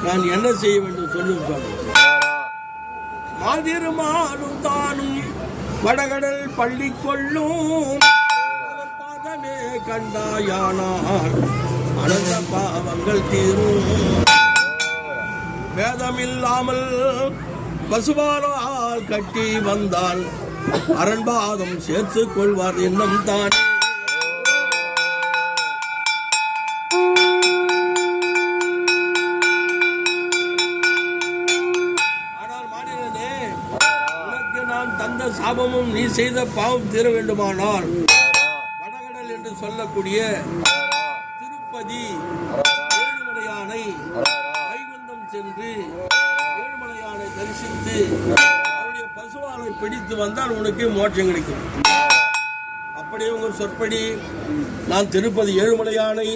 நான் என்ன செய்ய வேண்டும் சொல்லும் சுவாமி. மாதிருமானும் தானும் வடகடல் பள்ளி கொள்ளும் பாதமே கண்டாயானார் அனந்த பாவங்கள் தீரும். வேதமில்லாமல் பசுபாலால் கட்டி வந்தால் அரண்பாதம் சேர்த்து கொள்வார் என்னும் தான். நான் தந்த சாபமும் நீ செய்த பாவம் தீர வேண்டுமானால் வடகடல் என்று சொல்லக்கூடிய திருப்பதி ஏழுமலையானை வைகுந்தம் சென்று ஏழுமலையானை தரிசித்து அவருடைய பசுவாலை பிடித்து வந்தால் உனக்கு மோட்சம் கிடைக்கும். அப்படியே உங்கள் சொற்படி நான் திருப்பதி ஏழுமலையானை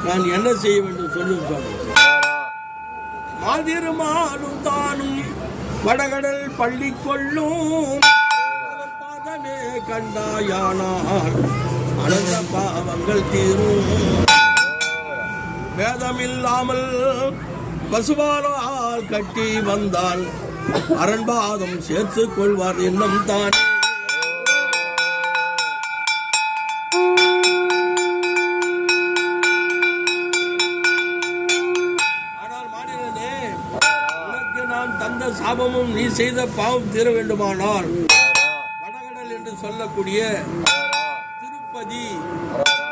நான் என்ன செய்ய வேண்டும் சொல்லும் சுவாமி. மாதிருமானும் தானும் வடகடல் பள்ளி கொள்ளும் பாதமே கண்டாயானார் அனந்த பாவங்கள் தீரும். வேதமில்லாமல் பசுபாலால் கட்டி வந்தால் அரண்பாதம் சேர்த்து கொள்வார் என்னும் தான். நான் தந்த சாபமும் நீ செய்த பாவம் தீர வேண்டுமானால் வடகடல் என்று சொல்லக்கூடிய திருப்பதி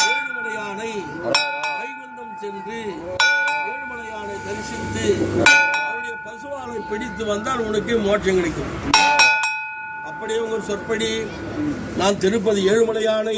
ஏழுமலையானை வைகுந்தம் சென்று ஏழுமலையானை தரிசித்து அவருடைய பசுவாலை பிடித்து வந்தால் உனக்கு மோட்சம் கிடைக்கும். அப்படியே உங்கள் சொற்படி நான் திருப்பதி ஏழுமலையானை